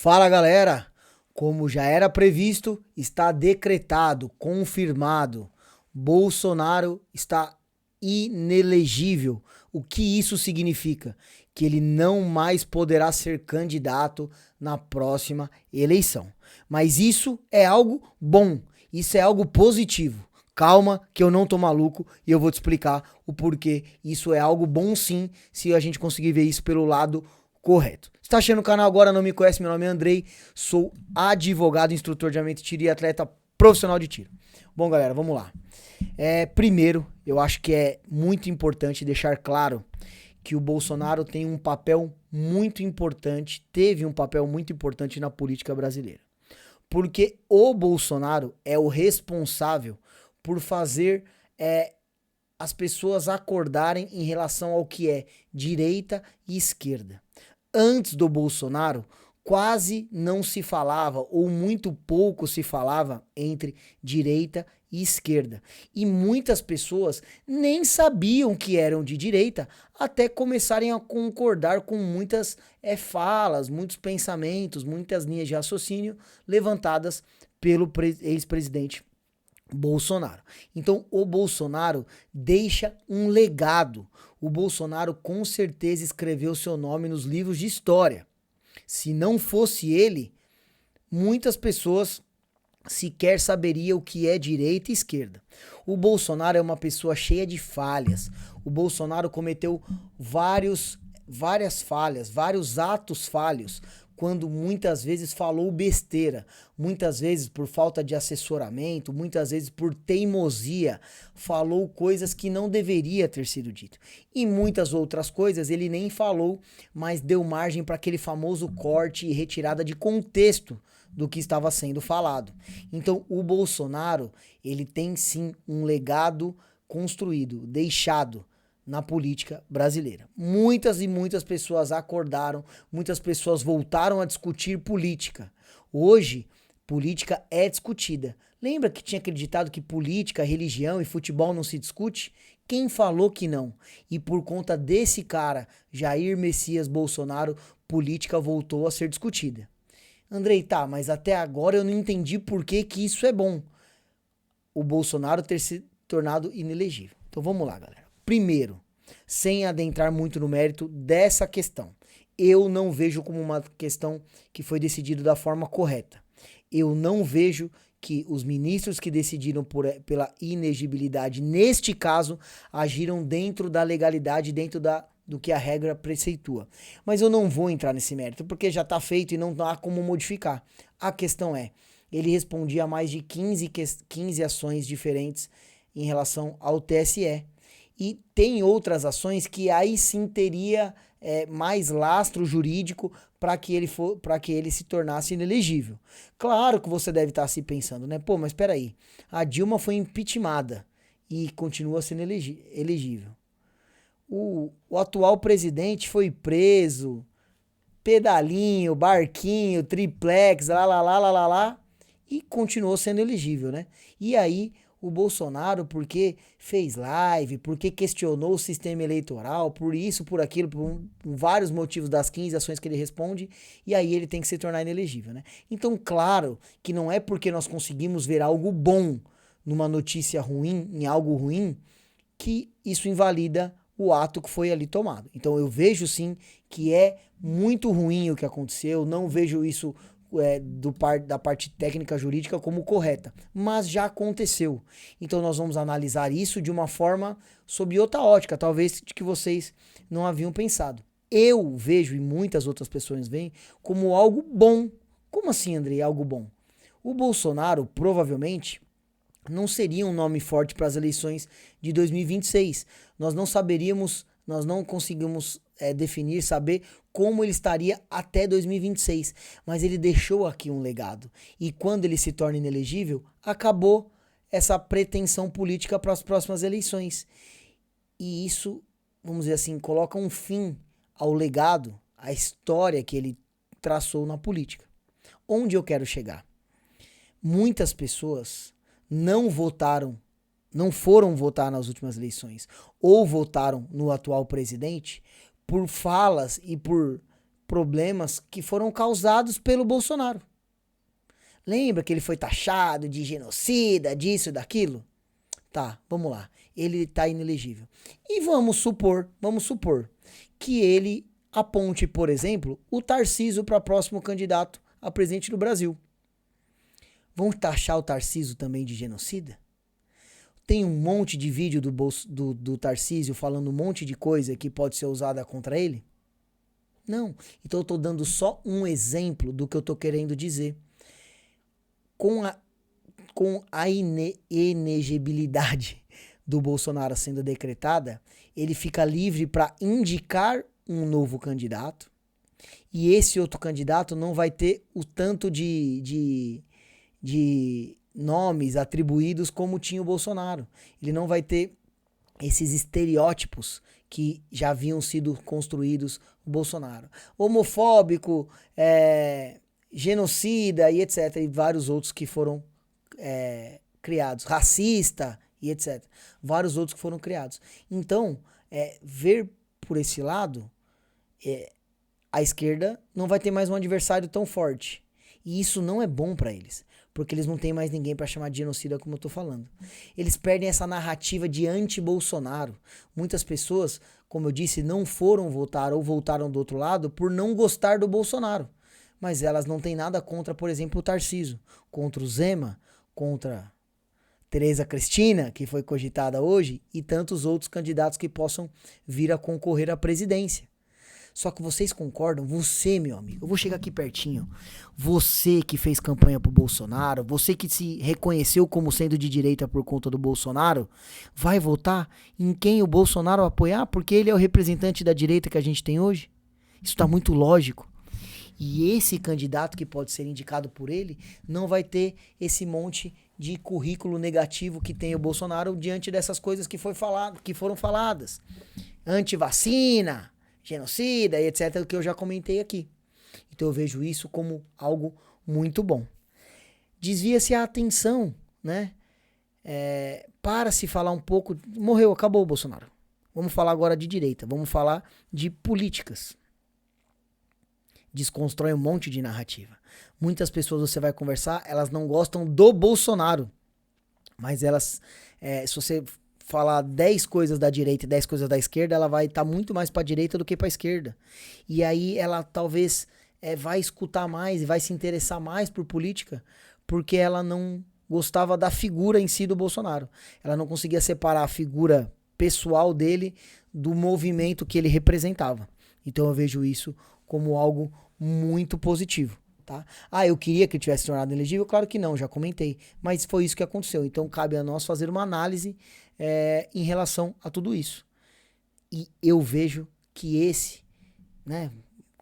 Fala galera, como já era previsto, está decretado, confirmado, Bolsonaro está inelegível. O que isso significa? Que ele não mais poderá ser candidato na próxima eleição. Mas isso é algo bom, isso é algo positivo. Calma que eu não tô maluco e eu vou te explicar o porquê isso é algo bom sim, se a gente conseguir ver isso pelo lado correto. Se tá achando o canal agora, não me conhece, meu nome é Andrei, sou advogado, instrutor de armamento de tiro e atleta profissional de tiro. Bom, galera, vamos lá. Primeiro, eu acho que é muito importante deixar claro que o Bolsonaro tem um papel muito importante, teve um papel muito importante na política brasileira. Porque o Bolsonaro é o responsável por fazer as pessoas acordarem em relação ao que é direita e esquerda. Antes do Bolsonaro, quase não se falava, ou muito pouco se falava entre direita e esquerda. E muitas pessoas nem sabiam que eram de direita, até começarem a concordar com muitas falas, muitos pensamentos, muitas linhas de raciocínio levantadas pelo ex-presidente Bolsonaro. Então, o Bolsonaro deixa um legado. O Bolsonaro com certeza escreveu seu nome nos livros de história. Se não fosse ele, muitas pessoas sequer saberiam o que é direita e esquerda. O Bolsonaro é uma pessoa cheia de falhas. O Bolsonaro cometeu várias falhas, vários atos falhos, quando muitas vezes falou besteira, muitas vezes por falta de assessoramento, muitas vezes por teimosia, falou coisas que não deveria ter sido dito. E muitas outras coisas ele nem falou, mas deu margem para aquele famoso corte e retirada de contexto do que estava sendo falado. Então, o Bolsonaro, ele tem sim um legado construído, deixado na política brasileira. Muitas e muitas pessoas acordaram, muitas pessoas voltaram a discutir política. Hoje, política é discutida. Lembra que tinha acreditado que política, religião e futebol não se discute? Quem falou que não? E por conta desse cara, Jair Messias Bolsonaro, política voltou a ser discutida. Andrei, tá, mas até agora eu não entendi por que isso é bom. O Bolsonaro ter se tornado inelegível. Então vamos lá, galera. Primeiro, sem adentrar muito no mérito dessa questão, eu não vejo como uma questão que foi decidida da forma correta. Eu não vejo que os ministros que decidiram pela inegibilidade, neste caso, agiram dentro da legalidade, dentro do que a regra preceitua. Mas eu não vou entrar nesse mérito, porque já está feito e não há como modificar. A questão é, ele respondia a mais de 15 ações diferentes em relação ao TSE. E tem outras ações que aí sim teria mais lastro jurídico para que ele se tornasse inelegível. Claro que você deve estar se pensando, né? Pô, mas espera aí. A Dilma foi impeachmentada e continua sendo elegível. O atual presidente foi preso, pedalinho, barquinho, triplex, lá, e continuou sendo elegível, né? E aí o Bolsonaro, porque fez live, porque questionou o sistema eleitoral, por isso, por aquilo, por vários motivos das 15 ações que ele responde, e aí ele tem que se tornar inelegível, né? Então, claro que não é porque nós conseguimos ver algo bom numa notícia ruim, em algo ruim, que isso invalida o ato que foi ali tomado. Então eu vejo sim que é muito ruim o que aconteceu, não vejo isso da parte técnica jurídica como correta, mas já aconteceu. Então nós vamos analisar isso de uma forma sob outra ótica, talvez de que vocês não haviam pensado. Eu vejo, e muitas outras pessoas veem, como algo bom. Como assim, Andrei, algo bom? O Bolsonaro provavelmente não seria um nome forte para as eleições de 2026. Nós não saberíamos, nós não conseguimos definir, saber como ele estaria até 2026. Mas ele deixou aqui um legado. E quando ele se torna inelegível, acabou essa pretensão política para as próximas eleições. E isso, vamos dizer assim, coloca um fim ao legado, à história que ele traçou na política. Onde eu quero chegar? Muitas pessoas não foram votar nas últimas eleições, ou votaram no atual presidente por falas e por problemas que foram causados pelo Bolsonaro. Lembra que ele foi taxado de genocida, disso, daquilo? Tá, vamos lá. Ele tá inelegível. E vamos supor que ele aponte, por exemplo, o Tarcísio para próximo candidato a presidente do Brasil. Vão taxar o Tarcísio também de genocida? Tem um monte de vídeo do Tarcísio falando um monte de coisa que pode ser usada contra ele? Não. Então eu tô dando só um exemplo do que eu tô querendo dizer. Com a inegibilidade do Bolsonaro sendo decretada, ele fica livre para indicar um novo candidato, e esse outro candidato não vai ter o tanto de nomes atribuídos como tinha o Bolsonaro. Ele não vai ter esses estereótipos que já haviam sido construídos o Bolsonaro. Homofóbico, genocida e etc. E vários outros que foram criados. Racista e etc. Vários outros que foram criados. Então, ver por esse lado, a esquerda não vai ter mais um adversário tão forte. E isso não é bom para eles, porque eles não têm mais ninguém para chamar de genocida, como eu tô falando. Eles perdem essa narrativa de anti-Bolsonaro. Muitas pessoas, como eu disse, não foram votar ou voltaram do outro lado por não gostar do Bolsonaro. Mas elas não têm nada contra, por exemplo, o Tarcísio, contra o Zema, contra Tereza Cristina, que foi cogitada hoje, e tantos outros candidatos que possam vir a concorrer à presidência. Só que vocês concordam? Você, meu amigo, eu vou chegar aqui pertinho. Você que fez campanha pro Bolsonaro, você que se reconheceu como sendo de direita por conta do Bolsonaro, vai votar em quem o Bolsonaro apoiar? Porque ele é o representante da direita que a gente tem hoje? Isso tá muito lógico. E esse candidato que pode ser indicado por ele não vai ter esse monte de currículo negativo que tem o Bolsonaro diante dessas coisas que foram faladas. Antivacina, genocida e etc., que eu já comentei aqui. Então eu vejo isso como algo muito bom. Desvia-se a atenção, né? Para se falar um pouco... Morreu, acabou o Bolsonaro. Vamos falar agora de direita, vamos falar de políticas. Desconstrói um monte de narrativa. Muitas pessoas você vai conversar, elas não gostam do Bolsonaro. Mas elas, se você falar 10 coisas da direita e 10 coisas da esquerda, ela vai estar muito mais para a direita do que para a esquerda. E aí ela talvez vai escutar mais e vai se interessar mais por política, porque ela não gostava da figura em si do Bolsonaro. Ela não conseguia separar a figura pessoal dele do movimento que ele representava. Então eu vejo isso como algo muito positivo, tá? Eu queria que ele tivesse se tornado elegível? Claro que não, já comentei. Mas foi isso que aconteceu. Então cabe a nós fazer uma análise em relação a tudo isso. E eu vejo que esse, né,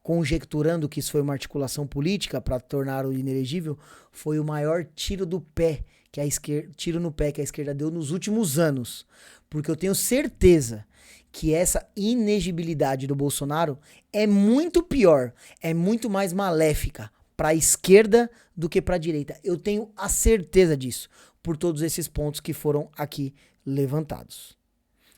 conjecturando que isso foi uma articulação política para tornar-o inelegível, foi o maior tiro no pé que a esquerda deu nos últimos anos. Porque eu tenho certeza que essa inegibilidade do Bolsonaro é muito pior, é muito mais maléfica para a esquerda do que para a direita. Eu tenho a certeza disso, por todos esses pontos que foram aqui levantados.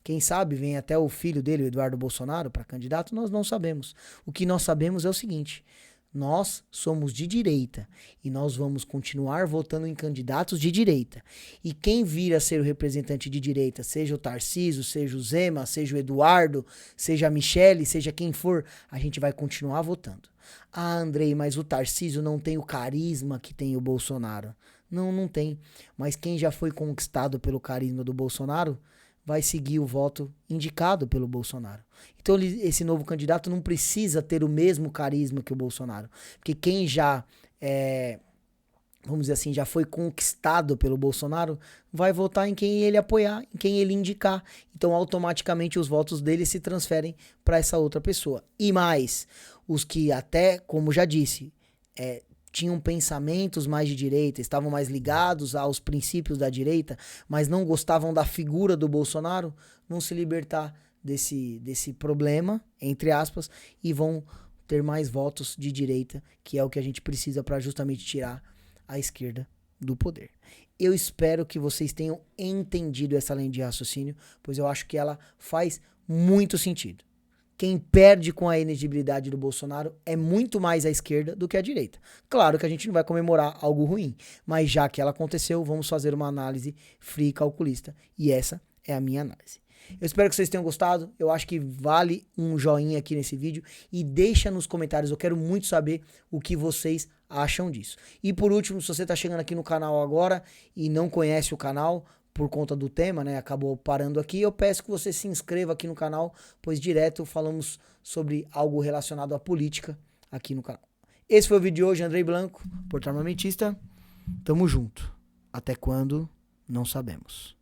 Quem sabe vem até o filho dele, o Eduardo Bolsonaro, para candidato, nós não sabemos. O que nós sabemos é o seguinte: nós somos de direita e nós vamos continuar votando em candidatos de direita. E quem vir a ser o representante de direita, seja o Tarcísio, seja o Zema, seja o Eduardo, seja a Michele, seja quem for, a gente vai continuar votando. Andrei, mas o Tarcísio não tem o carisma que tem o Bolsonaro. Não, não tem. Mas quem já foi conquistado pelo carisma do Bolsonaro vai seguir o voto indicado pelo Bolsonaro. Então esse novo candidato não precisa ter o mesmo carisma que o Bolsonaro. Porque quem já, vamos dizer assim, já foi conquistado pelo Bolsonaro, vai votar em quem ele apoiar, em quem ele indicar. Então automaticamente os votos dele se transferem para essa outra pessoa. E mais, os que até, como já disse, tinham pensamentos mais de direita, estavam mais ligados aos princípios da direita, mas não gostavam da figura do Bolsonaro, vão se libertar desse problema, entre aspas, e vão ter mais votos de direita, que é o que a gente precisa para justamente tirar a esquerda do poder. Eu espero que vocês tenham entendido essa linha de raciocínio, pois eu acho que ela faz muito sentido. quem perde com a elegibilidade do Bolsonaro é muito mais a esquerda do que a direita. Claro que a gente não vai comemorar algo ruim, mas já que ela aconteceu, vamos fazer uma análise fria e calculista. E essa é a minha análise. Eu espero que vocês tenham gostado. Eu acho que vale um joinha aqui nesse vídeo e deixa nos comentários. Eu quero muito saber o que vocês acham disso. E por último, se você está chegando aqui no canal agora e não conhece o canal, por conta do tema, né, acabou parando aqui, eu peço que você se inscreva aqui no canal, pois direto falamos sobre algo relacionado à política aqui no canal. Esse foi o vídeo de hoje, Andrei Blanco, portal armamentista. Tamo junto. Até quando? Não sabemos.